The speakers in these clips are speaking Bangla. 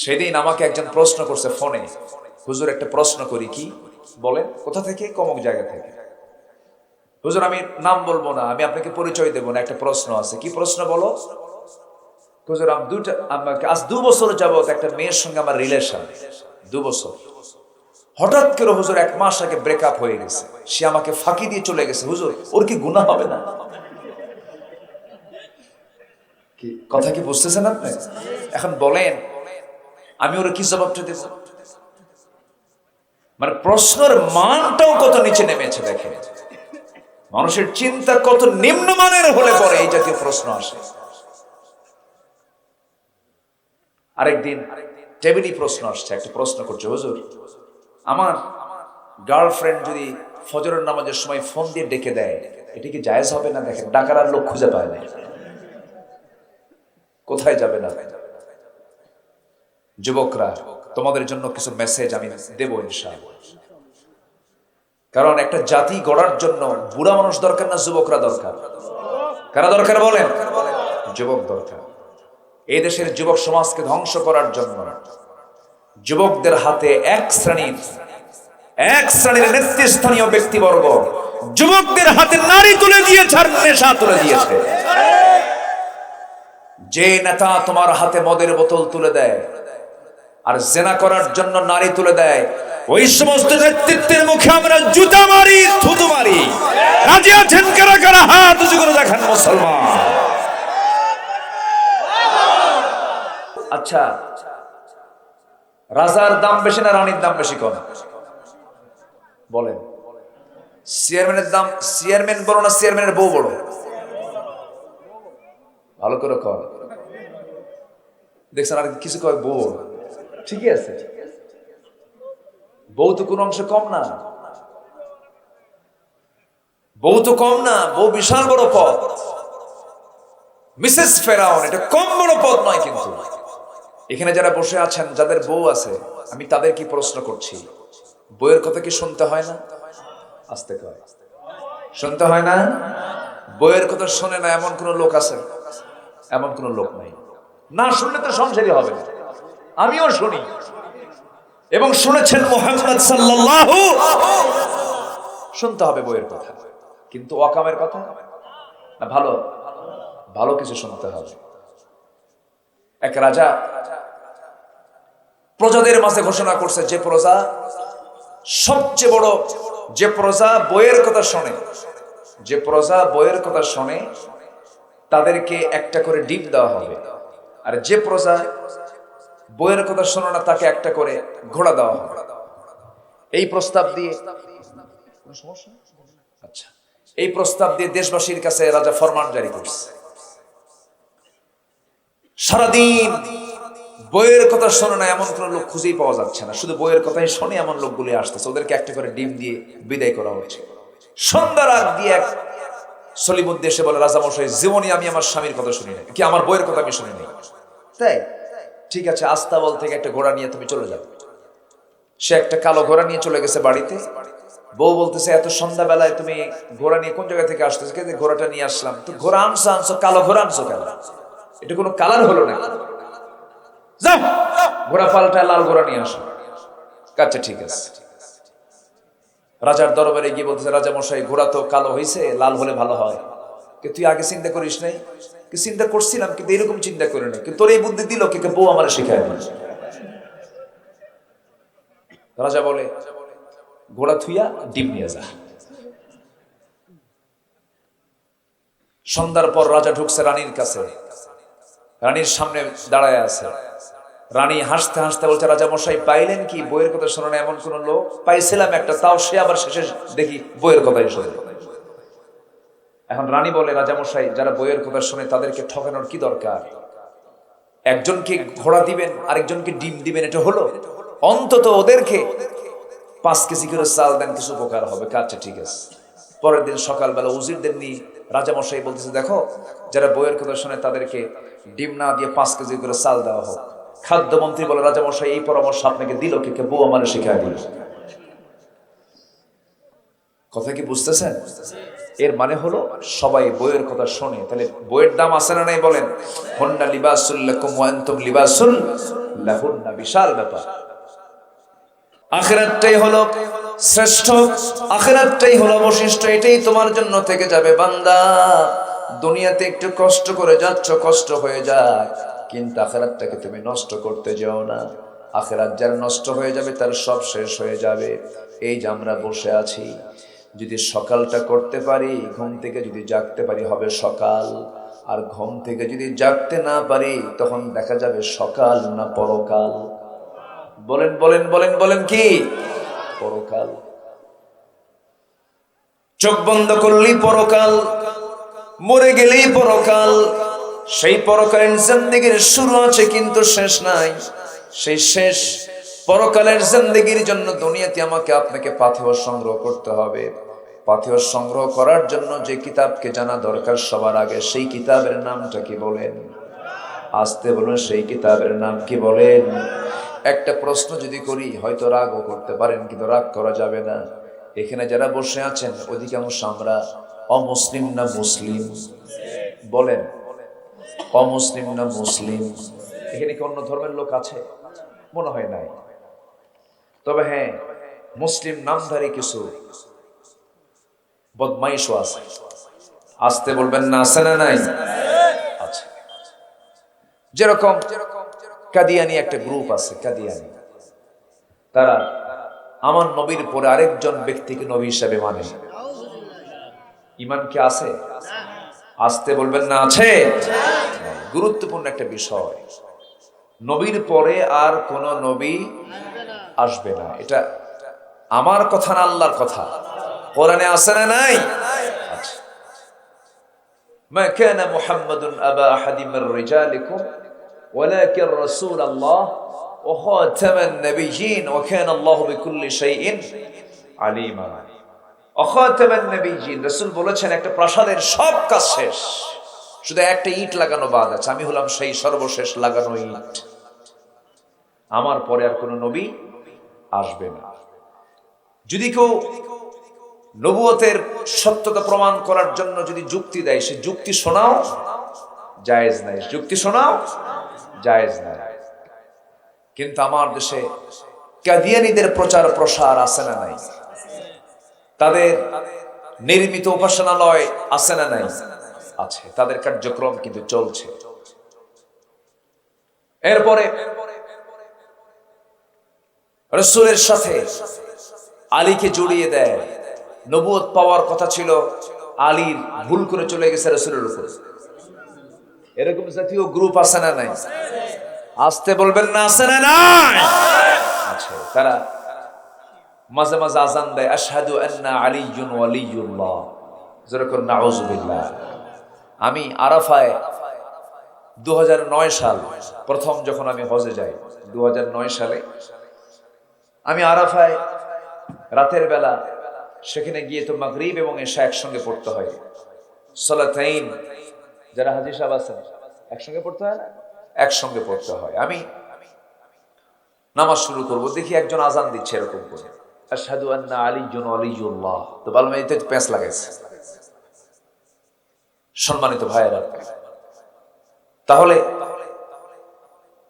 সেদিন আমাকে একজন প্রশ্ন করছে ফোনে, হুজুর একটা প্রশ্ন করি। কি বলেন? কোথা থেকে? কমক জায়গা থেকে। হুজুর আমি নাম বলবো না, আমি আপনাকে পরিচয় দেবো না, একটা প্রশ্ন আছে। কি প্রশ্ন বলো? হুজুর আজ 2 বছর যাবত একটা মেয়ের সঙ্গে আমার রিলেশন, 2 বছর। হঠাৎ করে হুজুর 1 মাস আগে ব্রেকআপ হয়ে গেছে, সে আমাকে ফাঁকি দিয়ে চলে গেছে। হুজুর ওর কি গুনাহ হবে না? কি কথা কি বুঝতেছেন আপনি? এখন বলেন আমি ওর কি জবাবটা দেব? মানে প্রশ্নের মানটাও কত নিচে নেমেছে দেখেন। মানুষের চিন্তা কত নিম্নমানের হলে পরে এই জাতীয় প্রশ্ন আসে। আরেকদিন টেবিলি প্রশ্ন আসছে, একটা প্রশ্ন করছে, হুজুর আমার গার্লফ্রেন্ড যদি ফজরের নামাজের সময় ফোন দিয়ে ডেকে দেয়, এটা কি জায়েজ হবে না? দেখেন ডাকার আর লোক খুঁজে পায় না, কোথায় যাবে না। যুবকরা, তোমাদের জন্য কিছু মেসেজ আমি দেব ইনশাআল্লাহ। কারণ একটা জাতি গড়ার জন্য বুড়া মানুষ দরকার না যুবকরা দরকার? কারা দরকার বলেন? যুবক দরকার। এই দেশের যুবক সমাজকে ধ্বংস করার জন্য যুবকদের হাতে এক শ্রেণীর নেতৃস্থানীয় ব্যক্তিবর্গ যুবকদের হাতে নারী তুলে দিয়েছে আর নেশা তুলে দিয়েছে। যে নেতা তোমার হাতে মদের বোতল তুলে দেয় আর জেনা করার জন্য নারী তুলে দেয়, ওই সমস্ত নেতৃত্বের মুখে আমরা জুতা মারি, থুতু মারি। রাজি আছেন কারা কারা? হাত উঁচু করে দেখেন মুসলমান। আচ্ছা, রাজার দাম বেশি না রানীর দাম বেশি? কম বলেন। চেয়ারম্যানের দাম, চেয়ারম্যান বড় না চেয়ারম্যানের বউ বড়? ভালো করে কর। দেখছেন আর কিছু কয় বউ বড়, ঠিকই আছে। বউ তো কোনো অংশে কম না, বউ তো কম না, বউ বিশাল বড় পদ। মিসেস ফেরাউন এটা কম বড় পদ নয়। কিন্তু এখানে যারা বসে আছেন, যাদের বউ আছে, আমি তাদের কি প্রশ্ন করছি, বউয়ের কথা কি শুনতে হয় না? আস্তে কয়, শুনতে হয় না? বউয়ের কথা শোনে না এমন কোন লোক আছে? এমন কোন লোক নাই। না শুনলে তো সংসারই হবে না। আমিও শুনি এবং শুনেছেন মুহাম্মদ সাল্লাল্লাহু। শুনতে হবে বউয়ের কথা, কিন্তু ওয়াকামের কথা না, ভালো ভালো কিছু শুনতে হবে। এক রাজা প্রজাদের মাঝে ঘোষণা করছে, যে প্রজা সবচেয়ে বড়, যে প্রজা বইয়ের কথা শোনে, যে প্রজা বইয়ের কথা শোনে তাদেরকে একটা করে ডিম দেওয়া হবে, আর যে প্রজা বইয়ের কথা শোনে না তাকে একটা করে ঘোড়া দেওয়া হবে। এই প্রস্তাব দিয়ে, আচ্ছা, এই প্রস্তাব দিয়ে দেশবাসীর কাছে রাজা ফরমান জারি করছে। সারাদিন বইয়ের কথা শোনে না এমন কোন লোক খুঁজেই পাওয়া যাচ্ছে না, শুধু বইয়ের কথাই শোনে এমন লোকগুলি আসতেছে। ওদেরকে একটা করে ডিম দিয়ে বিদায় করা হচ্ছে। সন্ধ্যার আগ দিয়ে এক সলিমুদ্দি এসে বলে, রাজামশাই জীবনে আমি আমার স্বামীর কথা শুনি না, কি আমার বইয়ের কথা আমি শুনি নাই। তাই ঠিক আছে, আস্তাবল থেকে একটা ঘোড়া নিয়ে তুমি চলে যাও। সে একটা কালো ঘোড়া নিয়ে চলে গেছে বাড়িতে। বউ বলতেছে, এত সন্ধ্যাবেলায় তুমি ঘোড়া নিয়ে কোন জায়গা থেকে আসতেছে? ঘোড়াটা নিয়ে আসলাম। তো ঘোড়া আনছো, কালো ঘোড়া আনছো কেন? এটা কোনো কালার হলো না? যাও ঘোড়া পাল্টায় লাল ঘোড়া নিয়ে আসো। আচ্ছা ঠিক আছে। রাজার দরবারে গিয়ে বলতেছে, রাজা মশাই ঘোড়া তো কালো হয়েছে, লাল হলে ভালো হয়। তুই আগে চিন্তা করিস নাই? চিন্তা করছিলাম, কিন্তু এরকম চিন্তা করি নাই। কিন্তু তোর এই বুদ্ধি দিল কে? বউ আমার শিখায় দিল। রাজা বলে, ঘোড়া থুইয়া ডিম নিয়ে যা। সন্ধ্যার পর রাজা ঢুকছে রানীর কাছে, রানীর সামনে দাঁড়ায় আছে। রানী হাসতে হাসতে বলছে, রাজা মশাই পাইলেন কি? বইয়ের কথা শোনে না এমন কোন লোক? পাইছিলাম একটা, তাও সে আবার শেষে দেখি বইয়ের কথাই শোনে। এখন রানী বলে, রাজা মশাই যারা বইয়ের কথা শোনে তাদেরকে ঠকানোর কি দরকার? একজনকে ঘোড়া দিবেন, আরেকজনকে ডিম দিবেন, এটা হলো? অন্তত ওদেরকে 5 কেজি করে চাল দেন, কিছু উপকার হবে। আচ্ছা ঠিক আছে। পরের দিন সকালবেলা উজিরদের নিয়ে রাজামশাই বলতেছে, দেখো যারা বইয়ের কথা শোনে তাদেরকে ডিম না দিয়ে 5 কেজি করে চাল দেওয়া হোক। খাদ্যমন্ত্রী বলে, রাজামশাই এই পরামর্শ আপনাকে দিল কে? বউ আমার শিখায় দিল। কথা কি বুঝতেছেন? এর মানে হলো সবাই বইয়ের কথা শোনে। তাহলে বইয়ের দাম আছে না নাই বলেন? হুন্না লিবাসুল লাকুম ওয়া আনতুম লিবাসুল লাহুন্না। বিশাল ব্যাপার। আখিরাতটাই হলো শ্রেষ্ঠ, আখিরাতটাই হলো অবশিষ্ট। এটাই তোমার জন্য থেকে যাবে। বান্দা, দুনিয়াতে একটু কষ্ট করে যাচ্ছ, কষ্ট হয়ে যাক, কিন্তু আখিরাতটাকে তুমি নষ্ট করতে যেও না। আখিরাত যার নষ্ট হয়ে যাবে তার সব শেষ হয়ে যাবে। এই যে আমরা বসে আছি, যদি সকালটা করতে পারি, ঘুম থেকে যদি জাগতে পারি হবে সকাল। আর ঘুম থেকে যদি জাগতে না পারি তখন দেখা যাবে সকাল না পরকাল। বলেন বলেন বলেন বলেন কি? পরকাল। চোখ বন্ধ করলেই পরকাল, মরে গেলেই পরকাল। সেই পরকালের জিন্দেগির শুরু আছে কিন্তু শেষ নাই। সেই শেষ পরকালের জিন্দেগির জন্য দুনিয়াতে আমাকে আপনাকে পাথেয় সংগ্রহ করতে হবে। পাথেয় সংগ্রহ করার জন্য যে কিতাবকে জানা দরকার সবার আগে, সেই কিতাবের নামটা কি বলেন? আসতে বলুন, সেই কিতাবের নাম কি বলেন? একটা প্রশ্ন যদি করি হয়তো রাগও করতে পারেন, কিন্তু রাগ করা যাবে না। এখানে যারা বসে আছেন অধিকাংশ আমরা অমুসলিম না মুসলিম? বলেন, অমুসলিম না মুসলিম? এখানে কি অন্য ধর্মের লোক আছে? মনে হয় নাই। তবে হ্যাঁ, মুসলিম নামধারী কিছু বদমাইশও আছে। আসতে বলবেন না, আছে না নাই? আচ্ছা। যেরকম কাদিয়ানি একটা গ্রুপ আছে, কাদিয়ানি। তারা আমার নবীর পরে আরেকজন ব্যক্তিকে নবী হিসাবে মানে। ঈমান কি আছে? আসতে বলবেন না, আছে? গুরুত্বপূর্ণ একটা বিষয়। নবীর পরে আর কোন নবী আসবে না, এটা আমার কথা না, আল্লাহর কথা। কোরআনে আছে না নাই? আচ্ছা। মা কানা মুহাম্মাদুন আবা আহাদিম মির রিজালিকুম ওয়ালাকিন রাসূলুল্লাহ ওয়া খাতামান নাবিয়্যিন ওয়া কানা আল্লাহু বিকুল্লি শাইইন আলিমা। ওয়া খাতামান নাবিয়্যিন, রাসূল বলেছেন একটা প্রাসাদের সব কাজ শেষ, শুধু একটা ইট লাগানো বাদ আছে। আমি হলাম সেই সর্বশেষ লাগানো ইট। আমার পরে আর কোন নবী আসবে না। যদি কেউ নবুয়তের সত্যতা প্রমাণ করার জন্য যদি যুক্তি দেয়, সে যুক্তি শোনাও জায়েজ নাই, যুক্তি শোনাও জায়েজ নাই। কিন্তু আমার দেশে কাদিয়ানীদের প্রচার প্রসার আছে না নাই? তাদের নির্মিত উপাসনালয় আছে না নাই? আছে। তাদের কার্যক্রম কিন্তু চলছে। এরপরে রাসূলের সাথে আলীকে জড়িয়ে দেয়। নবুয়ত পাওয়ার কথা ছিল আলীর, ভুল করে চলে গেছে রাসূলের উপর। এরকম জাতীয় গ্রুপ আছে না নাই? আসতে বলবেন না, আছে না নাই? আচ্ছা। তারা মাঝে মাঝে আযান দেয়, আশহাদু আন্না আলিয়্যুন ওয়ালিয়্যুল্লাহ। যেরকম নাউযুবিল্লাহ। আমি আরাফায় 2009 সাল প্রথম যখন আমি হজে যাই, 2009 সালে আমি আরাফায় রাতের বেলা সেখানে গিয়ে তো মাগরিব এবং এশা একসঙ্গে পড়তে হয়। সালাতাইন, যারা হাজী সাহেব আছেন একসঙ্গে পড়তে হয় না? একসঙ্গে পড়তে হয়। আমি নামাজ শুরু করব, দেখি একজন আজান দিচ্ছে এরকম করে, আশহাদু আন্না আলিয়্যুন ওয়ালিয়্যুল্লাহ। তো বললাম এতে পেঁচ লাগাইছে। সম্মানিত ভাইয়েরা, তাহলে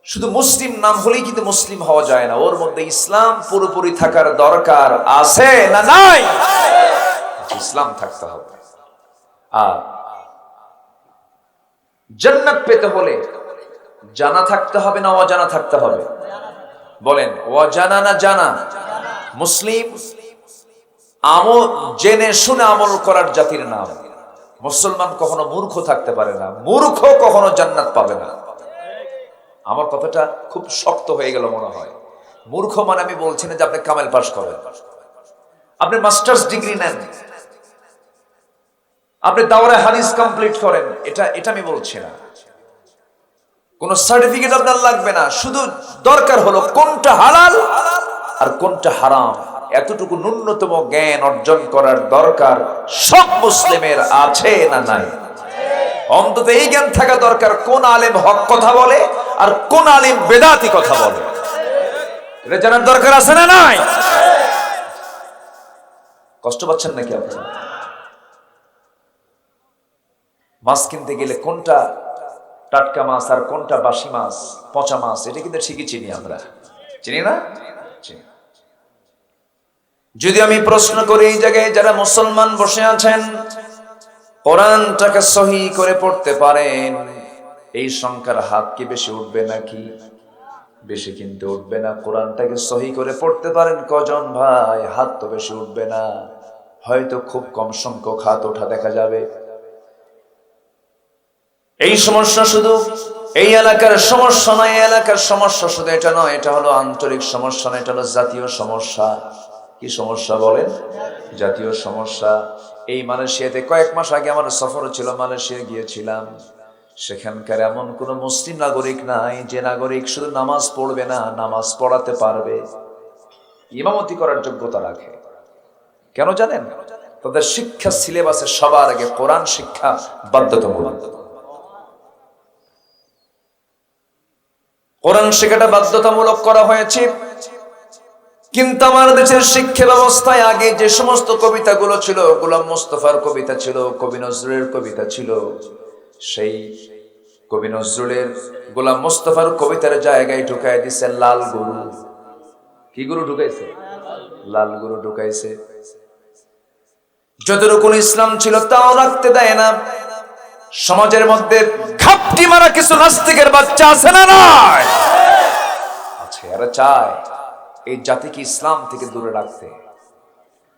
শুধু মুসলিম নাম হলেই কিন্তু মুসলিম হওয়া যায় না, ওর মধ্যে ইসলাম পুরোপুরি থাকার দরকার আছে না নাই? ইসলাম থাকতে হবে। আর জান্নাত পেতে হলে জানা থাকতে হবে না অজানা থাকতে হবে? বলেন, অজানা না জানা? মুসলিম আমল জেনে শুনে আমল করার জাতির নাম। মুসলমান কখনো মূর্খ থাকতে পারে না, মূর্খ কখনো জান্নাত পাবে না। আমার কথাটা খুব শক্ত হয়ে গেল মনে হয়। মূর্খ মানে আমি বলছি না যে আপনি কামেল পাস করেন, আপনি মাস্টার্স ডিগ্রি নেন, আপনি দাওরায়ে হাদিস কমপ্লিট করেন, এটা আমি বলছি না। কোন সার্টিফিকেট আপনার লাগবে না, শুধু দরকার হলো কোনটা হালাল আর কোনটা হারাম, এতটুকু ন্যূনতম জ্ঞান অর্জন করার দরকার সব মুসলিমের আছে না নাই? অন্তত এই জ্ঞান থাকা দরকার কোন আলেম হক কথা বলে আর কোন আলেম বেদাতি কথা বলে, এটা জানার দরকার আছে না নাই? কষ্ট পাচ্ছেন নাকি আপনারা? মাছ কিনতে গেলে কোনটা টাটকা মাছ আর কোনটা বাসি মাছ, পচা মাছ, এটা কিন্তু ঠিকই চিনি আমরা, চিনি না? চিনি। যদি আমি প্রশ্ন করি এই জায়গায় যারা মুসলমান বসে আছেন, কোরআনটাকে সহি করে পড়তে পারেন, এই সংখ্যার হাত কি বেশি উঠবে নাকি? বেশি কিন্তু উঠবে না। কোরআনটাকে সহি করে পড়তে পারেন কজন ভাই? হাত তো বেশি উঠবে না, হয়তো খুব কম সংখ্যক হাত ওঠা দেখা যাবে। এই সমস্যা শুধু এই এলাকার সমস্যা নয়, এই এলাকার সমস্যা শুধু এটা নয়, এটা হলো আঞ্চলিক সমস্যা নয়, এটা হলো জাতীয় সমস্যা। কি সমস্যা বলেন? জাতীয় সমস্যা। এই মালয়েশিয়াতে কয়েক মাস আগে আমার সফর ছিল, মালয়েশিয়া গিয়েছিলাম। সেখানকার এমন কোন মুসলিম নাগরিক নাই যে নাগরিক শুধু নামাজ পড়বে না, নামাজ পড়াতে পারবে, ইমামতি করার যোগ্যতা রাখে। কেন জানেন? তাদের শিক্ষা সিলেবাসে সবার আগে কোরআন শিক্ষা বাধ্যতামূলক। কোরআন শিক্ষাটা বাধ্যতামূলক করা হয়েছে। কিন্তু আমার দেশের শিক্ষা ব্যবস্থায় আগে যে সমস্ত কবিতাগুলো ছিল, গোলাম মোস্তফার কবিতা ছিল, কবি নজরুলের কবিতা ছিল, সেই কবি নজরুলের, গোলাম মোস্তফার কবিতার জায়গায় ঢুকাই দিছে লাল গুরু। কি গুরু ঢুকাইছে? লাল গুরু ঢুকাইছে। যতটুকু ইসলাম ছিল তাও রাখতে দেয় না। সমাজের মধ্যে ঘাপটি মারা কিছু নাস্তিকের বাচ্চা আছে না? নয় আছে, এরা চায় এই জাতিকে ইসলাম থেকে দূরে রাখতে।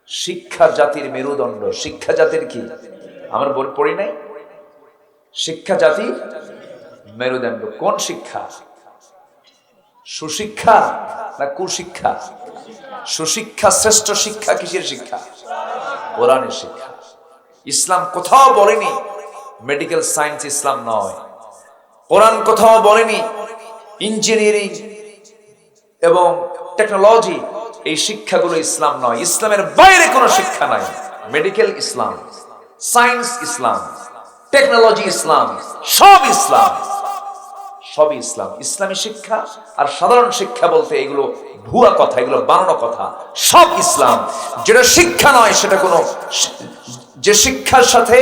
শিক্ষা জাতির মেরুদণ্ড। শিক্ষা জাতির কি? আমরা পড়ি নাই? শিক্ষা জাতির মেরুদণ্ড। কোন শিক্ষা? সুশিক্ষা না কুশিক্ষা? সুশিক্ষা শ্রেষ্ঠ শিক্ষা কিসের শিক্ষা? কোরআনের শিক্ষা। ইসলাম কোথাও বলেনি মেডিকেল সায়েন্স ইসলাম নয়। কোরআন কোথাও বলেনি ইঞ্জিনিয়ারিং এবং টেকনোলজি এই শিক্ষাগুলো ইসলাম নয়। ইসলামের বাইরে কোনো শিক্ষা নাই। মেডিকেল ইসলাম, সায়েন্স ইসলাম, টেকনোলজি ইসলাম, সব ইসলাম, সবই ইসলাম। ইসলামী শিক্ষা আর সাধারণ শিক্ষা বলতে এগুলো ভুয়া কথা, এগুলো বানানো কথা। সব ইসলাম। যেটা শিক্ষা নয় সেটা কোনো, যে শিক্ষার সাথে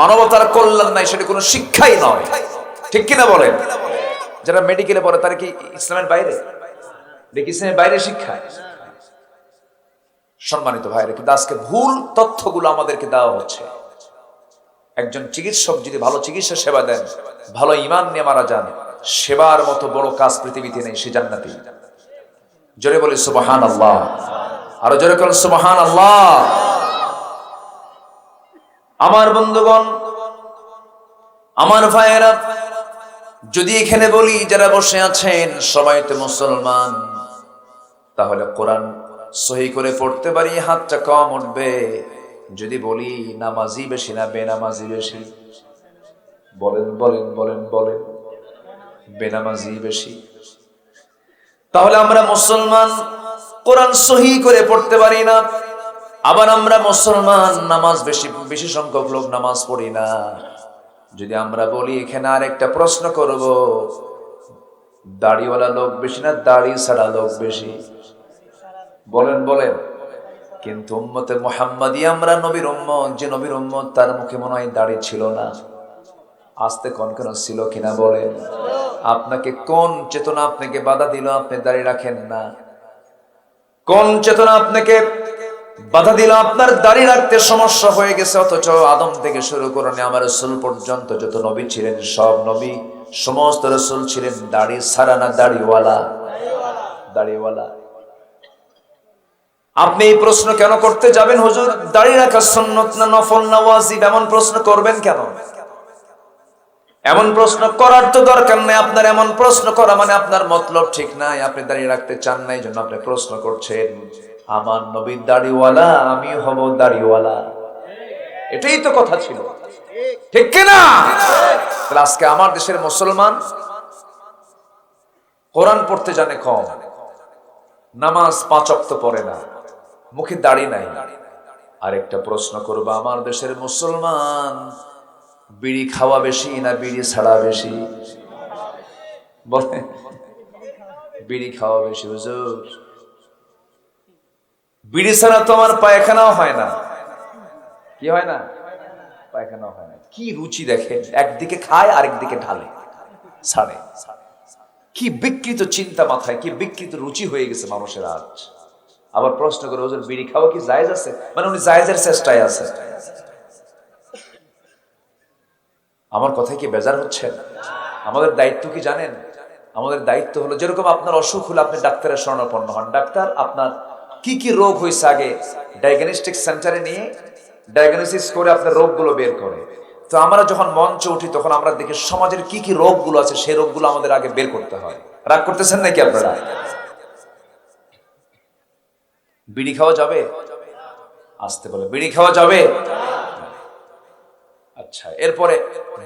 মানবতার কল্যাণ নাই সেটা কোনো শিক্ষাই নয়। ঠিক কিনা বলেন? যারা মেডিকেলে পড়ে তারা কি ইসলামের বাইরে? ইসলামের বাইরে শিক্ষা। সম্মানিত ভাইরা, কিন্তু আজকে ভুল তথ্যগুলো আমাদেরকে দেওয়া হচ্ছে। একজন চিকিৎসক যদি ভালো চিকিৎসা সেবা দেন, ভালো ঈমান নিয়ে মারা যান, সেবার মতো বড় কাজ পৃথিবীতে নেই, সে জান্নাতি। জোরে বলি সুবহানাল্লাহ। আরো জোরে বলি সুবহানাল্লাহ। আমার বন্ধুগণ, আমার ভাইয়েরা, যদি এখানে বলি যারা বসে আছেন সবাই তো মুসলমান, তাহলে কোরআন সহি করে পড়তে পারি হাতটা কম উঠবে। যদি বলি নামাজি বেশি না বেনামাজি বেশি? বলেন বলেন বলেন বলেন। বেনামাজি বেশি। তাহলে আমরা মুসলমান কোরআন সহি করে পড়তে পারি না, আবার আমরা মুসলমান নামাজ বেশি বেশি সংখ্যক লোক নামাজ পড়ি না। যদি আমরা বলি এখানে আর একটা প্রশ্ন করব, দাড়িওয়ালা লোক বেশি না দাড়ি ছাড়া লোক বেশি? বলেন বলেন। কিন্তু উম্মতে মুহাম্মাদি, আমরা নবীর উম্মত, যে নবীর উম্মত তার মুখে মনে হয় দাড়ি ছিল না। আস্তে কনকন ছিল কিনা বলেন? আপনাকে কোন চেতনা আপনাকে বাধা দিল আপনি দাড়ি রাখেন না? কোন চেতনা আপনাকে বাধা দিল আপনার দাড়ি রাখতে সমস্যা হয়ে গেছে? অথচ আদম থেকে শুরু করে আমার রাসূল পর্যন্ত যত নবী ছিলেন, সব নবী, সমস্ত রাসূল ছিলেন দাড়ি ছাড়া না দাড়িওয়ালা? দাড়িওয়ালা। আপনি এই প্রশ্ন কেন করতে যাবেন, হুজুর দাড়ি রাখা সুন্নত না নফল না ওয়াজিব? এমন প্রশ্ন করবেন কেন? এমন প্রশ্ন করার তো দরকার নাই। আপনার এমন প্রশ্ন করা মানে আপনার মতলব ঠিক নাই, আপনি দাঁড়িয়ে রাখতে চান না, এই জন্য আপনি প্রশ্ন করছেন। আমার নবী দাড়িওয়ালা, আমিও হব দাড়িওয়ালা। এটাই তো কথা ছিল, ঠিক কিনা? আজকে আমার দেশের মুসলমান কোরআন পড়তে জানে কম, নামাজ 5 ওয়াক্ত পড়ে না, মুখে দাড়ি নাই। আরেকটা প্রশ্ন করব, আমার দেশের মুসলমান বিড়ি খাওয়া বেশি না বিড়ি ছাড়া বেশি? বলে বিড়ি খাওয়া বেশি। হুজুর বিড়ি ছাড়া তো আমার পায়খানাও হয় না। কি হয় না? পায়খানা হয় না। কি রুচি দেখেন, একদিকে খায় আরেকদিকে ঢালে ছাড়ে। কি বিকৃত চিন্তা মাথায়, কি বিকৃত রুচি হয়ে গেছে মানুষের আজ। আবার প্রশ্ন করে, ওদের বিড়ি খাওয়া কি জায়েজ আছে? মানে উনি জায়েজের চেষ্টায় আছে। আমার কথায় কি বেজার হচ্ছেন? আমাদের দায়িত্ব কি জানেন? আমাদের দায়িত্ব হলো, যেরকম আপনার অসুখ হলে আপনি ডাক্তারের শরণাপন্ন হন, ডাক্তার আপনার কি কি রোগ হয়েছে আগে ডায়াগনস্টিক সেন্টারে নিয়ে ডায়াগনোসিস করে আপনার রোগগুলো বের করে। তো আমরা যখন মঞ্চে উঠি তখন আমরা দেখি সমাজের কি কি রোগগুলো আছে, সেই রোগগুলো আমাদের আগে বের করতে হয়। রাগ করতেছেন নাকি আপনারা? বিড়ি খাওয়া যাবে? আসতে বলে, বিড়ি খাওয়া যাবে? আচ্ছা, এরপরে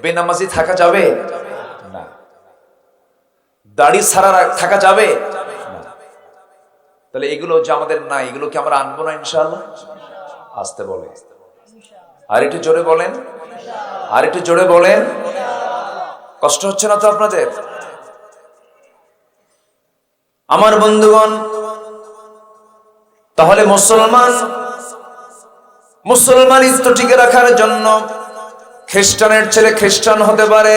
বেনামাজি থাকা যাবে না। দাড়ি ছাড়া থাকা যাবে না। তাহলে এগুলো যে আমাদের নাই, এগুলো কি আমরা আনবো না ইনশাআল্লাহ? আসতে বলে, আর একটু জোরে বলেন, আর একটু জোরে বলেন। কষ্ট হচ্ছে না তো আপনাদের? আমার বন্ধুগণ, তাহলে মুসলমানিত্ব টিকে রাখার জন্য খ্রিস্টানের ছেলে খ্রিস্টান হতে পারে,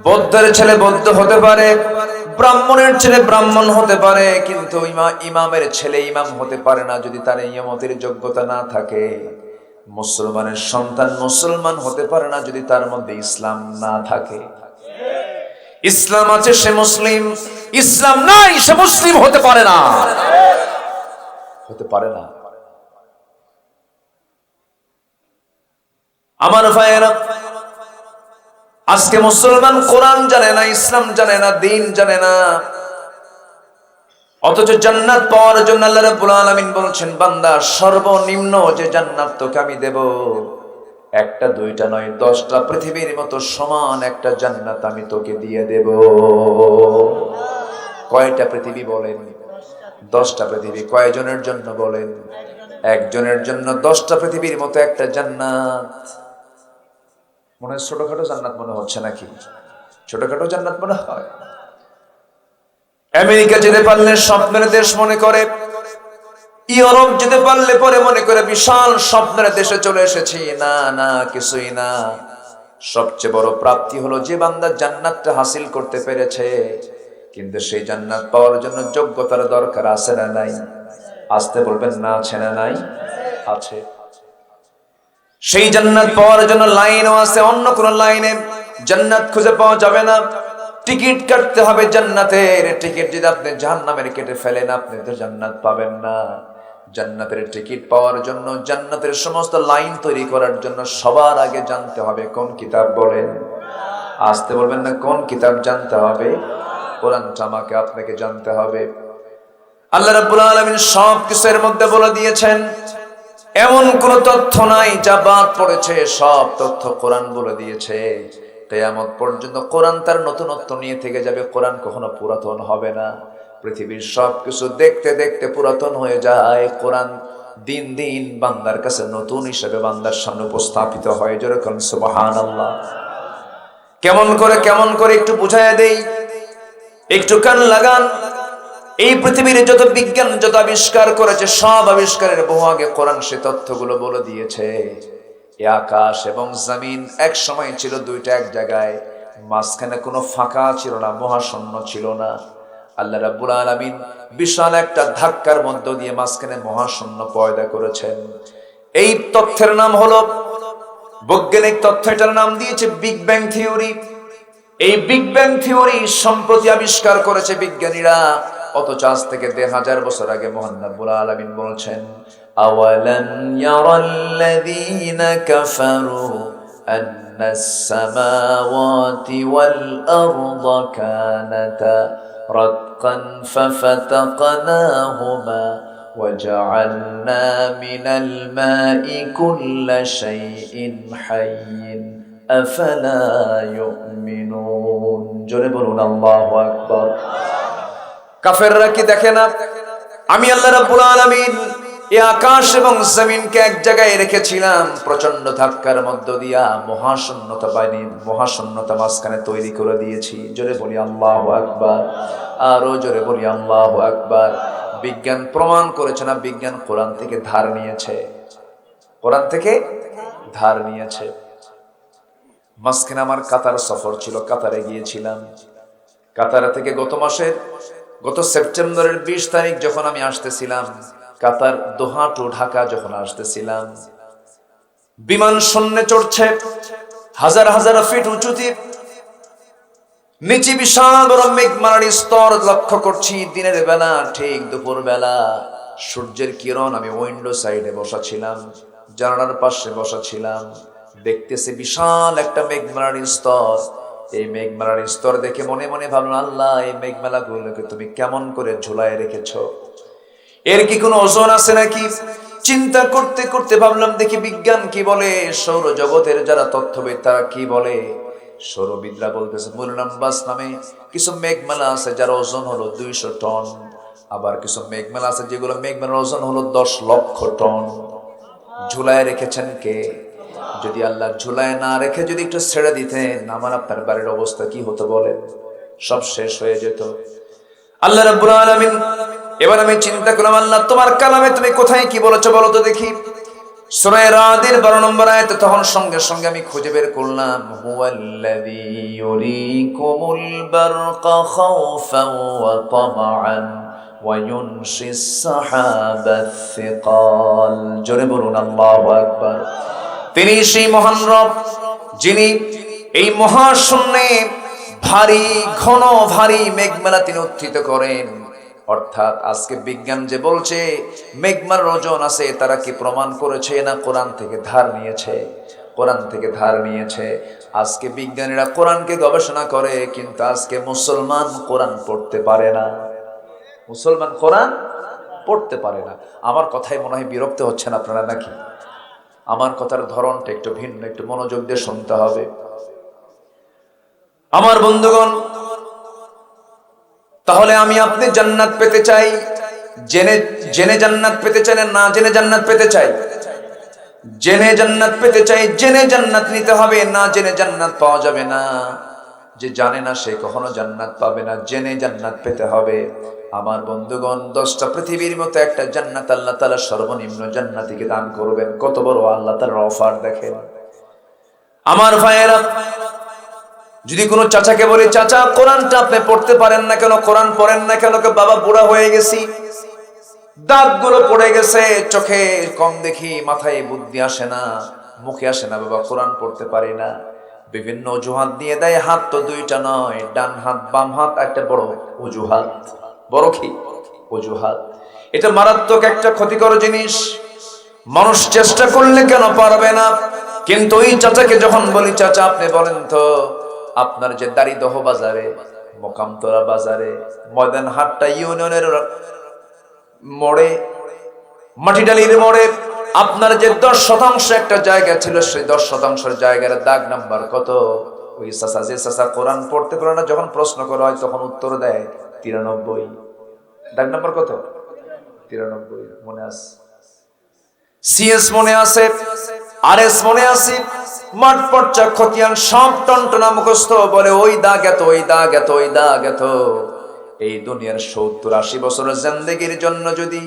বৌদ্ধের ছেলে বৌদ্ধ হতে পারে, ব্রাহ্মণের ছেলে ব্রাহ্মণ হতে পারে, কিন্তু ইমামের ছেলে ইমাম হতে পারে না যদি তার ইমামতির যোগ্যতা না থাকে। মুসলমানের সন্তান মুসলমান হতে পারে না যদি তার মধ্যে ইসলাম না থাকে। ইসলাম আছে সে মুসলিম, ইসলাম নাই সে মুসলিম হতে পারে না, হতে পারে না। আমার ভাইয়েরা, আজকে মুসলমান কোরআন জানে না, ইসলাম জানে না, দিন জানে না, অথচ জান্নাত পাওয়ার জন্য আল্লাহ রাব্বুল আলামিন বলছেন, বান্দা সর্বনিম্ন যে জান্নাত তোকে আমি দেব, একটা দুইটা নয় 10টা পৃথিবীর মতো সমান একটা জান্নাত আমি তোকে দিয়ে দেব। কয়টা পৃথিবী বলেন? 10টা পৃথিবী। কয়জনের জন্য বলেন? একজনের জন্য 10টা পৃথিবীর মতো একটা জান্নাত। মনে হয় ছোটখাটো জান্নাত মনে হচ্ছে নাকি? ছোটখাটো জান্নাত মনে হয়? আমেরিকা যেতে পারলে স্বপ্নের দেশ মনে করে, ইউরোপ যেতে পারলে পরে মনে করে বিশাল স্বপ্নের দেশে চলে এসেছি। না না, কিছুই না। সবচেয়ে বড় প্রাপ্তি হলো যে বান্দা জান্নাতটা হাসিল করতে পেরেছে, কিন্তু সেই জান্নাত পাওয়ার জন্য যোগ্যতার দরকার আছে না নাই? আসতে বলবেন না, আছে না নাই? আছে। সেই জান্নাত পাওয়ার জন্য লাইনও আছে, অন্য কোন লাইনে জান্নাত খুঁজে পাওয়া যাবে না। টিকিট কাটতে হবে জান্নাতের। টিকিট যদি আপনি জাহান্নামের কেটে ফেলেন, আপনি তো জান্নাত পাবেন না। জান্নাতের টিকিট পাওয়ার জন্য, জান্নাতের সমস্ত লাইন তৈরি করার জন্য সবার আগে জানতে হবে কোন কিতাব বলেন? আসতে বলবেন না, কোন কিতাব জানতে হবে? কোরআনটা আমাকে আপনাকে জানতে হবে। আল্লাহ রাব্বুল আলামিন সব কিছুর মধ্যে বলে দিয়েছেন, এমন কোন তথ্য নাই যা বাদ পড়েছে, সব তথ্য কোরআন বলে দিয়েছে। কিয়ামত পর্যন্ত কোরআন তার নতুনত্ব নিয়ে থেকে যাবে। কোরআন কখনো পুরাতন হবে না। পৃথিবীর সবকিছু দেখতে দেখতে পুরাতন হয়ে যায়, কোরআন দিন দিন বান্দার কাছে নতুন হিসেবে বান্দার সামনে উপস্থাপিত হয়। যেরকম সুবহানাল্লাহ। কেমন করে একটু বুঝাইয়া দেই, একটু কান লাগান। এই পৃথিবীর যত বিজ্ঞান যত আবিষ্কার করেছে, সব আবিষ্কারের বহু আগে কোরআন সে তথ্যগুলো বলে দিয়েছে। এই আকাশ এবং জমিন এক সময় ছিল দুইটা এক জায়গায়, মাঝখানে কোনো ফাঁকা ছিল না, মহাশূন্য ছিল না। আল্লাহ রাব্বুল আলামিন বিশাল একটা ধাক্কার মধ্য দিয়ে মাঝখানে মহাশূন্য পয়দা করেছেন। এই তথ্যের নাম হলো, বৈজ্ঞানিক তথ্য, এটার নাম দিয়েছে বিগ ব্যাং থিওরি। এই বিগ ব্যাং থিওরি সম্প্রতি আবিষ্কার করেছে বিজ্ঞানীরা, অথচ আজ থেকে 1000 বছর আগে মহান রব্বুল আলামিন বলছেন, আওয়ালাম ইয়ারাল্লাযীনা কাফারু আন্নাস সামাওয়াতি ওয়াল আরদা কানাতা রাতকান ফাফাতাকনাহুমা وجعلنا من الماء كل شيء حي أفلا يؤمنون। জোরে বলুন আল্লাহু আকবার। কাফেররা কি দেখে না? আমি আল্লাহ রাব্বুল আলামিন এই আকাশ এবং জমিনকে এক জায়গায় রেখেছিলাম, প্রচন্ড ধাক্কার মধ্য দিয়া মহাশূন্যতা মাঝখানে তৈরি করে দিয়েছি। জোরে বলি আল্লাহু আকবার, আরো জোরে বলি আল্লাহু আকবার। বিজ্ঞান প্রমাণ করেছে না, বিজ্ঞান কোরআন থেকে ধার নিয়েছে, কোরআন থেকে ধার নিয়েছে। মাঝখানে আমার কাতার সফর ছিল, কাতারে গিয়েছিলাম। কাতার থেকে গত সেপ্টেম্বরের 20 তারিখ যখন আমি আসতেছিলাম, কাতার দোহা টু ঢাকা যখন আসতেছিলাম, বিমান শূন্যে চড়ছে, হাজার হাজার ফিট উঁচুতে, নিচে বিশাল বড় মেঘমালার স্তর লক্ষ্য করছি। দিনের বেলা, ঠিক দুপুর বেলা, সূর্যের কিরণ, আমি উইন্ডো সাইডে বসা ছিলাম, জানালার পাশে বসা ছিলাম, দেখতেছি বিশাল একটা মেঘমালার স্তর। এই মেঘমালার স্তর দেখে মনে মনে ভাবলাম, আল্লাহ, এই মেঘমালা গুলোকে তুমি কেমন করে ঝুলায় রেখেছো? এর কি কোনো ওজন আছে নাকি? চিন্তা করতে করতে ভাবলাম, দেখি বিজ্ঞান কি বলে, সৌরজগতের যারা তথ্যবিদ তারা কি বলে। সৌরবিদরা বলতেছে মুলনাম্বাস নামে কিছু মেঘমালা আছে যার ওজন হলো 200 টন। আবার কিছু মেঘমালা আছে যেগুলো মেঘমালার ওজন হলো 10 লক্ষ টন। ঝুলায় রেখেছেন কে? যদি আল্লাহ ঝুলায় না রেখে যদি একটু ছেড়ে দিতেন, আমার আপনার বাড়ির অবস্থা কি হতো বলেন? সব শেষ হয়ে যেত। আল্লাহ রাব্বুল আলামিন, এবার আমি চিন্তা করলাম, আল্লাহ, তোমার কালামে তুমি কোথায় কি বলেছো বলো তো দেখি। সূরা রাদের 12 নম্বর আয়াতে তখন সঙ্গে সঙ্গে আমি খুঁজে বের করলাম, হুয়াল্লাযী ইউরিকুমুল বারকা খাওফান ওয়া তামআন ওয়া ইউনশিস সাহাবাস সিকাল। জোরে বলুন আল্লাহু আকবার। তিনি সেই মহান রব, যিনি এই মহাশূন্যে ভারী ঘন ভারী মেঘমালা তিনি উত্থিত করেন। অর্থাৎ আজকে বিজ্ঞান যে বলছে মেঘমালার ওজন আছে, তারা কি প্রমাণ করেছে? না কোরআন থেকে ধার নিয়েছে? কোরআন থেকে ধার নিয়েছে। আজকে বিজ্ঞানীরা কোরআনকে গবেষণা করে, কিন্তু আজকে মুসলমান কোরআন পড়তে পারে না। মুসলমান কোরআন পড়তে পারে না। আমার কথায় মনে হয় বিরক্ত হচ্ছেন আপনারা নাকি? আমার কথার ধরনটা একটু ভিন্ন, একটু মনোযোগ দিয়ে শুনতে হবে। আমার বন্ধুগণ, তাহলে আমি আপনি জান্নাত পেতে চাই, জেনে জেনে জান্নাত পেতে চাই না জেনে জান্নাত পেতে চাই? জেনে জান্নাত পেতে চাই। জেনে জান্নাত নিতে হবে, না জেনে জান্নাত পাওয়া যাবে না। যে জানে না সে কখনো জান্নাত পাবে না। জেনে জান্নাত পেতে হবে। আমার বন্ধুগণ, 10টা পৃথিবীর মতো একটা জান্নাত আল্লাহ তাআলা সর্বনিম্ন জান্নাতীকে দান করবেন। কত বড় আল্লাহ তাআলার অফার দেখেন। আমার ভাইয়েরা, যদি কোনো চাচাকে বলি, চাচা কোরআনটা আপনি পড়তে পারেন না কেন? কোরআন পড়েন না কেন? বাবা, বুড়া হয়ে গেছি, দাঁতগুলো পড়ে গেছে, চোখে কম দেখি, মাথায় বুদ্ধি আসে না, মুখে আসে না, বাবা কোরআন পড়তে পারি না। বিভিন্ন অজুহাত দিয়ে দেয়। হাত তো 2টা নয়, ডান হাত বাম হাত একটা বড় অজুহাত। বড় কি অজুহাত? এটা মারাত্মক একটা ক্ষতিকর জিনিস। মানুষ চেষ্টা করলে কেন পারবে না? কিন্তু ওই চাচাকে যখন বলি, চাচা আপনি বলেন তো, আপনার যে দাড়িদহ বাজারে, মোকামতলা বাজারে, ময়দান হাটটা ইউনিয়নের মোড়ে, মাটিডালির মোড়ে, আপনার যে 10% একটা জায়গা ছিল, সেই 10% জায়গার দাগ নাম্বার কত? ওই চাচা, যে চাচা কোরআন পড়তে পারে না, যখন প্রশ্ন করা হয় তখন উত্তর দেয় 93। দাগ নাম্বার কত? 93 মনে আছে? সিএস মনে আছে, আরএস মনে আছে, মাঠ পর্চা খতিয়ান সব টনটনা মুখস্থ, বলে ওই দাগ এত, ওই দাগ এত, ওই দাগ এত। এই দুনিয়ার 70-80 বছরের জিন্দেগির জন্য যদি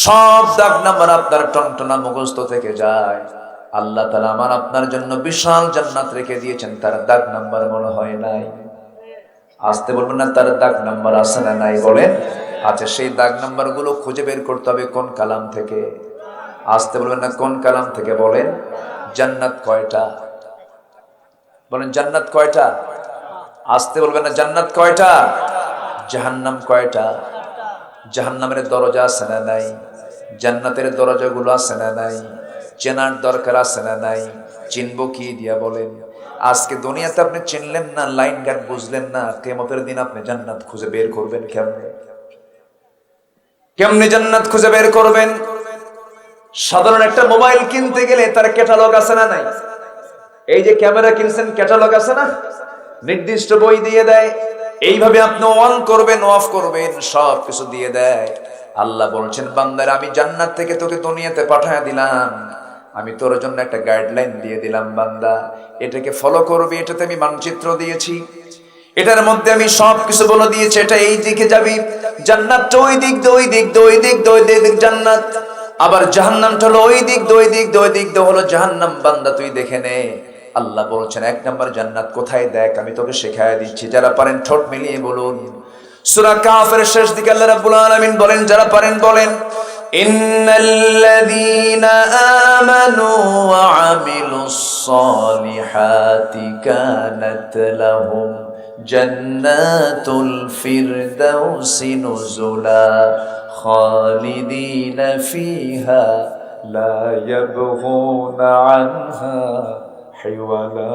সব দাগ নাম্বার আপনার টনটনা মুখস্থ থেকে যায়, আল্লাহ তাআলা আমার আপনার জন্য বিশাল জান্নাত রেখে দিয়েছেন, তার দাগ নাম্বার মনে হয় নাই? আসতে বলবেন না, তার দাগ নাম্বার আছে না নাই? বলেন। আচ্ছা, সেই দাগ নাম্বার গুলো খুঁজে বের করতে হবে কোন কালাম থেকে? আসতে বলবেন না, কোন কালাম থেকে? বলেন। জান্নাত কয়টা? বলেন, জান্নাত কয়টা? আসতে বলবেন না, জান্নাত কয়টা? জাহান্নাম কয়টা? জাহান্নামের দরজা আছে না নাই? জান্নাতের দরজাগুলো আছে না নাই? চেনার দরকার আছে না নাই? চিনবো কি দিয়া বলেন? আজকে দুনিয়াতে আপনি চিনলেন না, লাইন গার্ড বুঝলেন না, কিয়ামতের দিন আপনি জান্নাত খুঁজে বের করবেন কেমনে? কেমনে জান্নাত খুঁজে বের করবেন? সাধারণ একটা মোবাইল কিনতে গেলে তার ক্যাটালগ আছে না নাই? এই যে ক্যামেরা কিনছেন, ক্যাটালগ আছে না? নির্দিষ্ট বই দিয়ে দেয়, এইভাবে আপনি অন করবেন, অফ করবেন, সব কিছু দিয়ে দেয়। আল্লাহ বলছেন, বান্দার আমি জান্নাত থেকে তোকে দুনিয়াতে পাঠিয়ে দিলাম, আমি তোর জন্য একটা গাইডলাইন দিয়ে দিলাম, বান্দা এটাকে ফলো করবি, এটাতে আমি মানচিত্র দিয়েছি, এটার মধ্যে আমি সব কিছু বলে দিয়েছি, এটা এই দিকে যাবি, জান্নাতটা ওই দিক দিয়ে, ওই দিক দিয়ে, ওই দিক দিয়ে, ওই দিক জান্নাত, আবার জাহান্নামটা হলো ওই দিক দিয়ে, ওই দিক দিয়ে, ওই দিক দিয়ে হলো জাহান্নাম। বান্দা তুই দেখে নে, আল্লাহ বলছেন 1 নম্বর জান্নাত কোথায় দেখ, আমি তোকে শেখায় দিচ্ছি। যারা পারেন ঠোঁট মিলিয়ে বলুন। সূরা কাফের শেষ দিকে আল্লাহ রাব্বুল আলামিন বলেন, যারা পারেন বলেন, ইন্নাল্লাযীনা আমানু ওয়া আমিলুস সালিহাতি কানাত লাহুম জান্নাতুল ফিরদাউসি নুজুলা খালিদিনা ফিহা লা ইয়াবগুনা আনহা হিওয়ালা।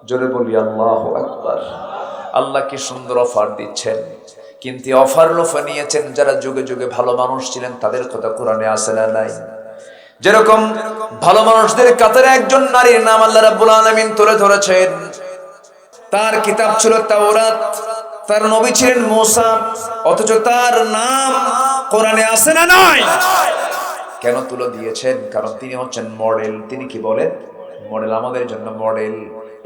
জোরে বলি আল্লাহু আকবার। আল্লাহ কি সুন্দর অফার দিচ্ছেন, কিন্তু অফার লোফা নিয়েছেন যারা যুগে যুগে ভালো মানুষ ছিলেন, তাদের কথা কোরআনে আছে না নাই? যেরকম ভালো মানুষদের কাতারে একজন নারীর নাম আল্লাহ রাব্বুল আলামিন তুলে ধরেছেন। তার কিতাব ছিল তাওরাত, তার নবী ছিলেন মূসা, অথচ তার নাম কোরআনে আছে না নাই? কেন তুলে দিয়েছেন? কারণ তিনি হচ্ছেন মডেল। তিনি কি বলেন? মডেল, আমাদের জন্য মডেল।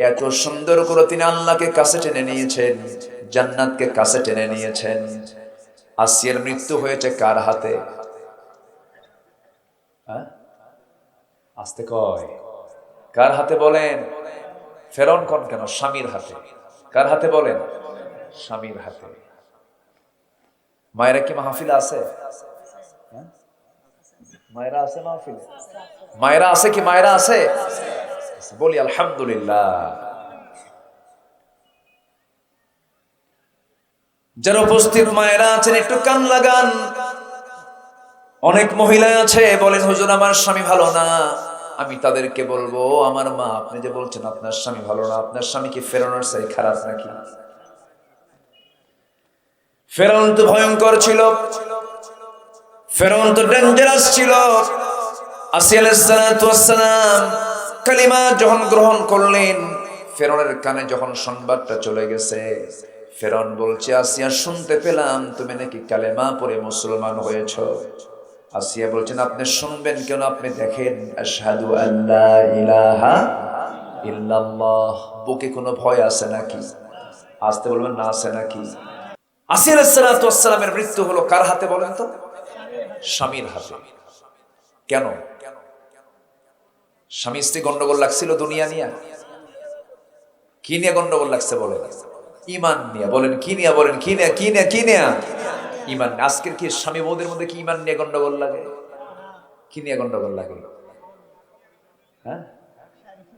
এত সুন্দর করে তিনি আল্লাহকে কাছে টেনে নিয়েছেন, জান্নাতকে কাছে টেনে নিয়েছেন। আসিয়ার মৃত্যু হয়েছে কার হাতে? আস্তে কয়, কার হাতে বলেন? ফেরাউন কোন কেন? স্বামীর হাতে। কার হাতে বলেন? স্বামীর হাতে। মায়েরা কি মাহফিল আছে? মায়েরা আছে মাহফিলে? মায়েরা আছে কি? মায়েরা আছে? বলি আলহামদুলিল্লাহ। যারা উপস্থিত মায়েরা আছেন একটু কান লাগান। অনেক মহিলা আছে বলেন, হুজুর আমার স্বামী ভালো না। আমি তাদেরকে বলবো, আমার মা, আপনি যে বলছেন আপনার স্বামী ভালো না, আপনার স্বামী কি ফেরাউনের চাই খারাপ নাকি? ফেরাউন তো ভয়ঙ্কর ছিল, ফেরাউন তো ডেঞ্জারাস ছিল। আসিয়া আলাইহিস সালাতু ওয়াস সালাম কালিমা যখন গ্রহণ করলেন, ফেরাউনের কানে যখন সংবাদটা চলে গেছে, ফেরাউন বলছে, আসিয়া শুনতে পেলাম তুমি নাকি কালেমা পড়ে মুসলমান হয়েছো। আসিয়া বলছেন, আপনি শুনবেন কেন? আপনি দেখেন, আশহাদু আল্লা ইলাহা ইল্লাল্লাহ। বুকে কোনো ভয় আছে নাকি? আসতে বলবেন না, আছে নাকি? আসিয়া আলাইহিস সালাতু ওয়াস সালামের মৃত্যু হলো কার হাতে বলেন তো? স্বামীর হাতে। কেন? স্বামী স্ত্রী গন্ডগোল লাগছিল দুনিয়া নিয়ে? কি নিয়ে গন্ডগোল লাগছে বলেন? ঈমান নিয়ে। বলেন কি নিয়ে? বলেন কি নিয়ে? কি নিয়ে? কি নিয়ে? ঈমান। আজকের কি স্বামী বউদের মধ্যে কি ঈমান নিয়ে গন্ডগোল লাগে? কি নিয়ে গন্ডগোল লাগে? হ্যাঁ,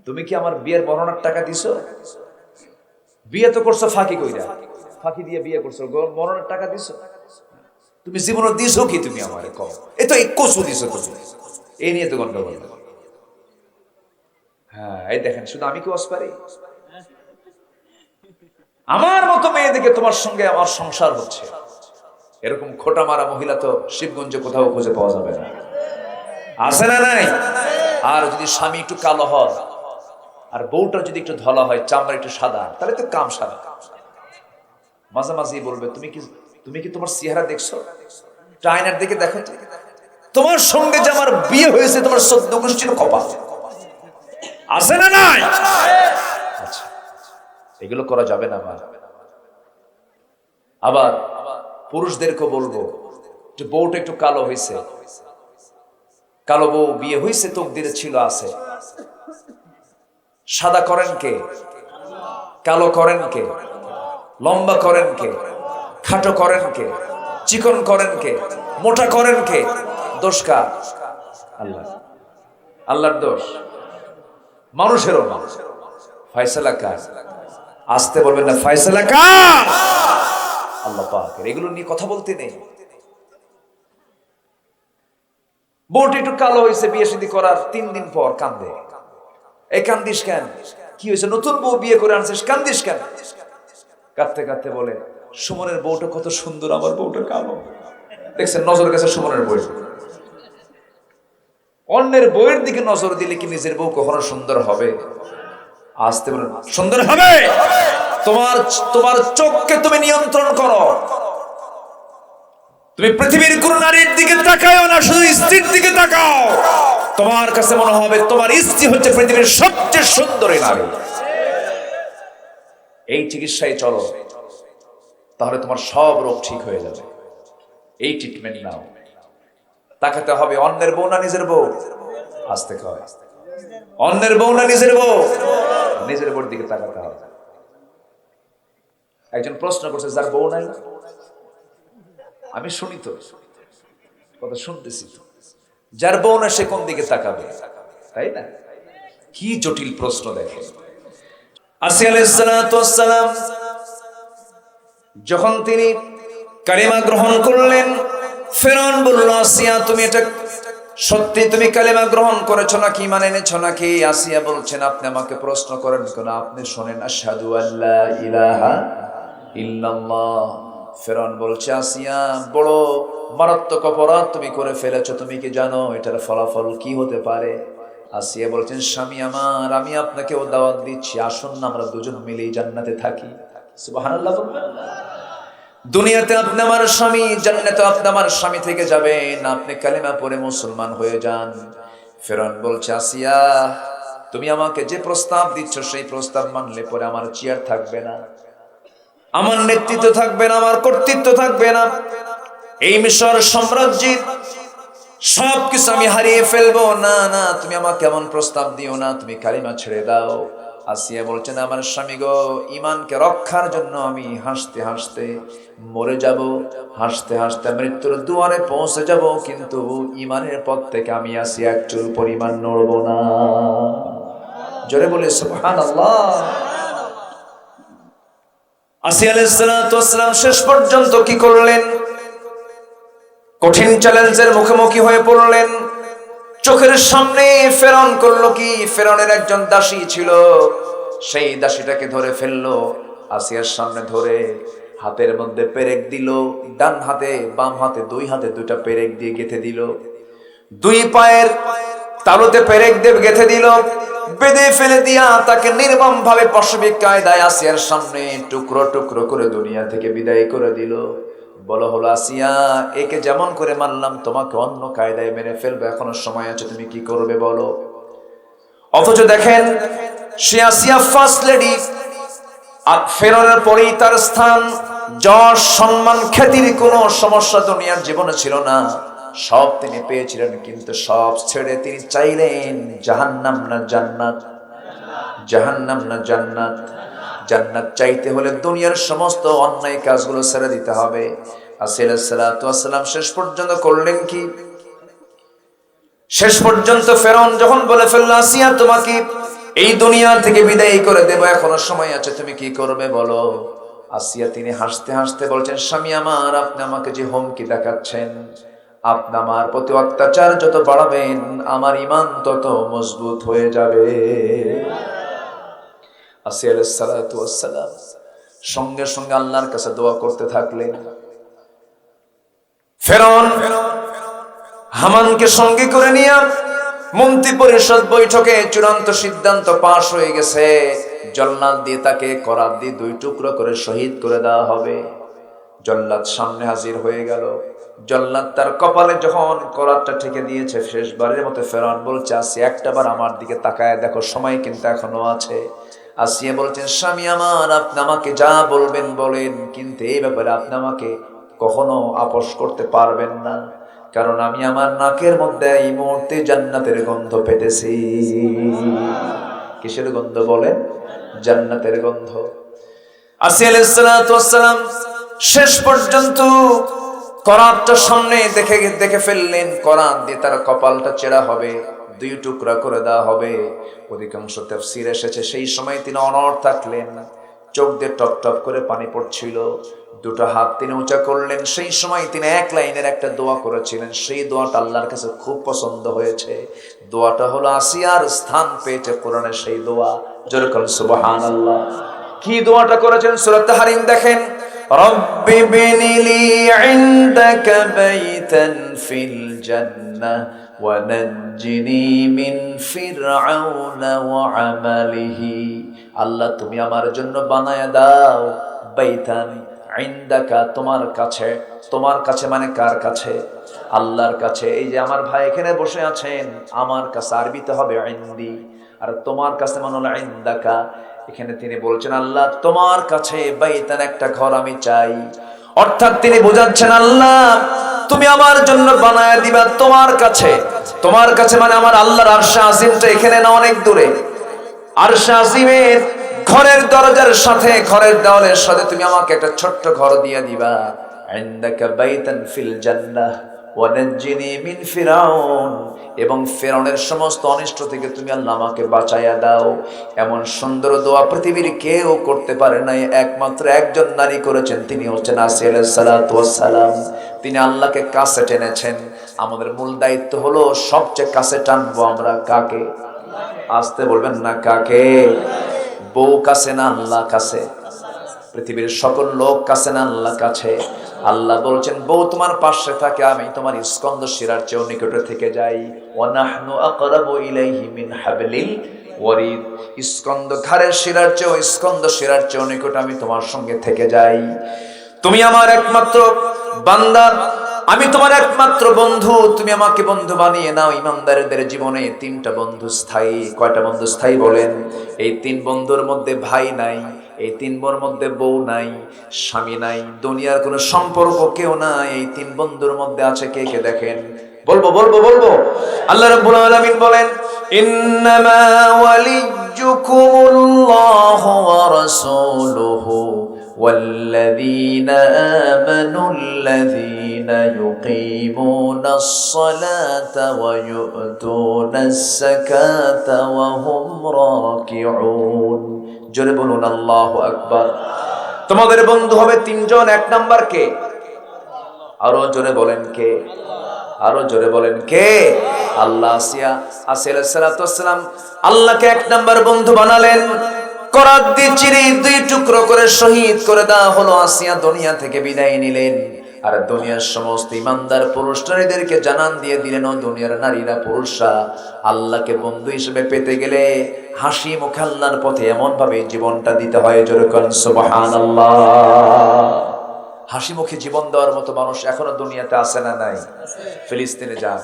তুমি কি আমার বিয়ের বর্ণনার টাকা দিছো? বিয়ে তো করছো ফাঁকি কইরা, ফাঁকি দিয়ে বিয়ে করছো, বর্ণনার টাকা দিছো? তুমি জীবনে দিছো কি? তুমি আমারে কও, এ তো কচু দিছো তুমি। এই নিয়ে তো গন্ডগোল। হ্যাঁ, এই দেখেন, শুধু আমি কি ওয়াজ পারি? আমার মতো মেয়ে দেখে তোমার সঙ্গে আমার সংসার হচ্ছে, এরকম খোটা মারা মহিলা তো শিবগঞ্জে কোথাও খুঁজে পাওয়া যাবে না। আছে না নাই? আর যদি স্বামী একটু কালো হয় আর বউটা যদি একটু ধলা হয়, চামড়া একটু সাদা, তাহলে তো কাম সাদা। মাঝে মাঝে বলবে, তুমি কি তোমার চেহারা দেখছো? আয়নার দিকে দেখো তো, তোমার সঙ্গে যে আমার বিয়ে হয়েছে তোমার 14 গোষ্ঠীর কপাল। আছে না নাই? আচ্ছা, এগুলো করা যাবে না। আবার পুরুষদেরকে বলবো, যে বউটা একটু কালো হয়েছে, কালো বউ বিয়ে হয়েছে, তকদিরে ছিল, আছে। সাদা করেন কে? কালো করেন কে? লম্বা করেন কে? খাটো করেন কে? চিকন করেন কে? মোটা করেন কে? দোষ কার? আল্লাহ। আল্লাহর দোষ, মানুষেরও না। ফয়সালা কার? আসতে বলবেন না, ফয়সালা কার? আল্লাহ পাকের। এগুলো নিয়ে কথা বলতে নেই। বউটি একটু কালো হয়েছে, বিয়ে শাদী করার 3 দিন পর কান্দে। এই কান্দিস কেন? কি হয়েছে? নতুন বউ বিয়ে করে আনছিস, কান্দিস কেন? কাঁদতে কাঁদতে বলে, সুমনের বউটা কত সুন্দর, আমার বউটা কালো। দেখছেন, নজর গেছে সুমনের বই। অন্যের বইয়ের দিকে নজর দিলে কি নিজের বউ কখনো সুন্দর হবে? আসতে বলেন, সুন্দর হবে। তোমার চোখকে তুমি নিয়ন্ত্রণ করো। তুমি পৃথিবীর কোন নারীর দিকে তাকাও না, শুধু স্ত্রীর দিকে তাকাও। তোমার কাছে মনে হবে তোমার স্ত্রী হচ্ছে পৃথিবীর সবচেয়ে সুন্দরী নারী। এই চিকিৎসায় চলো, তাহলে তোমার সব রোগ ঠিক হয়ে যাবে। এই ট্রিটমেন্ট নাও। তাকাতে হবে অন্যের বউ না নিজের বউ? আসতে কয়, অন্যের বউ না নিজের বউ? নিজের বউর দিকে তাকাতে হবে। একজন প্রশ্ন করছে, যার বউ নাই, আমি শুনি তো, কথা শুনতেছি তো, যার বউ না সে কোন দিকে তাকাবে, তাই না? কি জটিল প্রশ্ন দেখে। আসিয়া আলাইহিস সালাতু ওয়াস সালাম যখন তিনি কালিমা গ্রহণ করলেন, ফিরআউন বলল, আসিয়া তুমি এটা সত্যি তুমি কালিমা গ্রহণ করেছো নাকি, মানে এনেছো নাকি? আসিয়া বলছেন, আপনি আমাকে প্রশ্ন করেন কেন, আপনি শোনেন, আশহাদু আল্লা ইলাহা ইল্লাল্লাহ। ফিরআউন বলছে, আসিয়া বড় মারাত্মক অপরাধ তুমি করে ফেলেছো, তুমি কি জানো এটার ফলাফল কি হতে পারে? আসিয়া বলছেন, স্বামী আমার, আমি আপনাকেও দাওয়াত দিচ্ছি, আসুন না আমরা দুজন মিলেই জান্নাতে থাকি। সুবহানাল্লাহ বলবেন। দুনিয়াতে আপনি আমার স্বামী, জান্নাতে আপনি আমার স্বামী থেকে যাবেন, আপনি কালিমা পড়ে মুসলমান হয়ে যান। ফিরআউন বলছে, আসিয়া তুমি আমাকে যে প্রস্তাব দিচ্ছ সেই প্রস্তাব মানলে পরে আমার চেয়ার থাকবে না, আমার নেতৃত্ব থাকবে না, আমার কর্তৃত্ব থাকবে না, এই মিশর সাম্রাজ্যের সবকিছু আমি হারিয়ে ফেলবো। না না, তুমি আমাকে এমন প্রস্তাব দিও না, তুমি কালিমা ছেড়ে দাও। আসিয়া বলছেন, আমার স্বামী গো, ঈমানকে রক্ষার জন্য আমি হাসতে হাসতে মরে যাব, হাসতে হাসতে মৃত্যুর দুয়ারে পৌঁছে যাব, কিন্তু ঈমানের পথ থেকে আমি আসিয়া এক চুল পরিমাণ নড়ব না। জোরে বলে সুবহানাল্লাহ। আসিয়া আলাইহিস সালাতু ওয়াস সালাম শেষ পর্যন্ত কি করলেন? কঠিন চ্যালেঞ্জের মুখোমুখি হয়ে পড়লেন। চোখের সামনে ফিরআউন করলো কি, ফিরআউনের একজন দাসী ছিল, সেই দাসীটাকে ধরে ফেললো, আসিয়ার সামনে ধরে হাতের মধ্যে পেরেক দিল, ডান হাতে বাম হাতে দুই হাতে দুইটা পেরেক দিয়ে গেঁথে দিল, দুই পায়ের তালুতে পেরেক দিয়ে গেঁথে দিল, বেঁধে ফেলে দিয়া তাকে নির্মম ভাবে পাশবিক কায়দায় আসিয়ার সামনে টুকরো টুকরো করে দুনিয়া থেকে বিদায় করে দিল। বলো হলো, আসিয়া একে যেমন করে মানলাম তোমাকে অন্য কায়দায় মেরে ফেলবে, এখনো সময় আছে, তুমি কি করবে বলো? অথচ দেখেন, সে আসিয়া ফার্স্ট লেডি, আর ফেরাউনের পরেই তার স্থান, যশ সম্মান খ্যাতির কোনো সমস্যা দুনিয়ার জীবনে ছিল না, সব তিনি পেয়েছিলেন, কিন্তু সব ছেড়ে তিনি চাইলেন জাহান্নাম না জান্নাত, জাহান্নাম না জান্নাত। জান্নাত চাইতে হলে দুনিয়ার সমস্ত অন্যায় কাজগুলো ছেড়ে দিতে হবে। আসিয়া আলাইহিস সালাতু ওয়াস সালাম শেষ পর্যন্ত করলেন কি? শেষ পর্যন্ত ফিরআউন যখন বলে ফেলল, আসিয়া তোমাকে এই দুনিয়া থেকে বিদায় করে দেব, এখনো সময় আছে, তুমি কি করবে বলো? আসিয়া তিনি হাসতে হাসতে বলছেন, স্বামী আমার, আপনি আমাকে যে হুমকি দেখাচ্ছেন, আপনি আমার প্রতি অত্যাচার যত বাড়াবেন আমার ঈমান তত মজবুত হয়ে যাবে। আসিয়া আলাইহিস সালাতু ওয়াস সালাম সঙ্গে সঙ্গে আল্লাহর কাছে দোয়া করতে থাকলেন। ফিরআউন হামানকে সঙ্গে করে নিয়ে মন্ত্রী পরিষদ বৈঠকে চূড়ান্ত সিদ্ধান্ত পাশ হয়ে গেছে, জল্লাদ দিয়ে তাকে করাত দিয়ে দুই টুকরো করে শহীদ করে দেওয়া হবে। জল্লাদ সামনে হাজির হয়ে গেল। জল্লাদ তার কপালে যখন করাতটা ঠেকে দিয়েছে, শেষবারের মতো ফিরআউন বলছে, আসিয়া একটাবার আমার দিকে তাকায় দেখো, সময় কিন্তু এখনো আছে। আসিয়া বলছেন, স্বামী আমার, আপনি আমাকে যা বলবেন বলেন, কিন্তু এই ব্যাপারে আপনি আমাকে কখনো আপোস করতে পারবেন না, কারণ আমি আমার নাকের মধ্যে এই মুহূর্তে জান্নাতের গন্ধ পেতেছি। কিসের গন্ধ বলেন? জান্নাতের গন্ধ। আসিয়া আলাইহিস সালাতু ওয়াস সালাম শেষ পর্যন্ত করাতটা সামনে দেখে ফেললেন, করাত দিয়ে তার কপালটা চেরা হবে, দুই টুকরা করে দেওয়া হবে। অধিকাংশ তাফসীর এসেছে সেই সময় তিনি অনড় থাকলেন, চোখ দিয়ে টপ টপ করে পানি পড়ছিল, দুটো হাত তিনি উঁচা করলেন। সেই সময় তিনি এক লাইনের একটা দোয়া করেছিলেন, সেই দোয়াটা আল্লাহর কাছে খুব পছন্দ হয়েছে। দোয়াটা হলো আসিয়ার স্থান পেয়েছে কোরআনে সেই দোয়া। জোরে বলেন সুবহানাল্লাহ। কি দোয়াটা করেছেন? সূরা তাহরিম দেখেন, রব্বি বিনিলি ইনদাকা বাইতান ফিল জান্নাহ ওয়া নাজ্জিনি মিন ফিরআউনা ওয়া আমালিহি। আল্লাহ তুমি আমার জন্য বানায়া দাও বাইতান ইনদাকা, তোমার কাছে। তোমার কাছে মানে কার কাছে? আল্লাহর কাছে। এই যে আমার ভাই এখানে বসে আছেন, আমার কাছে আরবিতে হবে ইনদি, আর তোমার কাছে মানে হলো ইনদাকা। এখানে তিনি বলছেন, আল্লাহ তোমার কাছে বাইতান, একটা ঘর আমি চাই। অর্থাৎ তিনি বোঝাচ্ছেন, আল্লাহ তুমি আমার জন্য বানায়া দিবা তোমার কাছে। তোমার কাছে মানে আমার আল্লাহর আরশ আজিমটা এখানে না, অনেক দূরে। আরশ আজিমের ঘরের দরজার সাথে, ঘরের দেওয়ালের সাথে তুমি আমাকে একটা ছোট্ট ঘর দিয়ে দিবা। ইনদাকা বাইতান ফিল জান্নাহ ওয়া নাজ্জিনি মিন ফিরাউন, এবং ফিরাউনের সমস্ত অনিষ্ট থেকে তুমি আল্লাহ আমাকে বাঁচাইয়া দাও। এমন সুন্দর দোয়া পৃথিবীর কেউ করতে পারে নাই, একমাত্র একজন নারী করেছেন, তিনি হচ্ছেন আসিয়া আলাইহিস সালাতু ওয়াস সালাম। তিনি আল্লাহকে কাছে টেনেছেন। আমাদের মূল দায়িত্ব হলো সবচেয়ে কাছে টানবো আমরা কাকে? আসতে বলবেন না কাকে? বউ কাছে না আল্লাহ কাছে? পৃথিবীর সকল লোক কাছে না আল্লাহ কাছে? আল্লাহ বলছেন বউ তোমার পাশে থাকে, আমি তোমার স্কন্দ শিরার চেয়েও নিকটে থেকে যাই। ওয়া নাহনু আকরাবু ইলাইহি মিন হাবলিল ওয়ারিদ, স্কন্দ ঘাড়ের শিরার চেয়েও, স্কন্দ শিরার চেয়েও নিকট আমি তোমার সঙ্গে থেকে যাই। তুমি আমার একমাত্র বান্দা, আমি তোমার একমাত্র বন্ধু, তুমি আমাকে বন্ধু বানিয়ে নাও। ইমানদারদের জীবনে তিনটা বন্ধু স্থায়ী। কয়টা বন্ধু স্থায়ী বলেন? এই তিন বন্ধুর মধ্যে ভাই নাই, এই তিন বোর মধ্যে বউ নাই, স্বামী নাই, দুনিয়ার কোনো সম্পর্ক কেউ নাই। এই তিন বন্ধুর মধ্যে আছে কে কে দেখেন? বলবো বলবো বলবো। আল্লাহ রাব্বুল আলামিন বলেন, ইন্নামা ওয়ালিয়্যুকুমুল্লাহু ওয়া রাসূলুহু والذين آمنوا الذين يقيمون الصلاة ويؤتون الزكاة وهم راكعون। জোরে বলুন আল্লাহু আকবার। তোমাদের বন্ধু হবে তিনজন। এক নাম্বার কে? আরো জোরে বলেন কে? আরো জোরে বলেন কে? আল্লাহ। আসিয়া আলাইহিস সালাতু ওয়াস সালাম আল্লাহকে এক নাম্বার বন্ধু বানালেন। করাত দিয়ে চিরে দুই টুকরো করে শহীদ করে দেওয়া হলো। আসিয়া দুনিয়া থেকে বিদায় নিলেন, আর দুনিয়ার সমস্ত ইমানদার পুরুষ নারীদেরকে জানান দিয়ে দিলেন, ও দুনিয়ার নারীরা পুরুষরা, আল্লাহকে বন্ধু হিসেবে পেতে গেলে হাসি মুখে আল্লাহর পথে এমন ভাবে জীবনটা দিতে হয়। জোরে বলেন সুবহানাল্লাহ। হাসি মুখে জীবন দেওয়ার মতো মানুষ এখনো দুনিয়াতে আছে না নাই? ফিলিস্তিনে যান,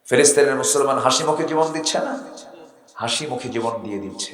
ফিলিস্তিনের মুসলমান হাসি মুখে জীবন দিচ্ছে না? হাসি মুখে জীবন দিয়ে দিচ্ছে।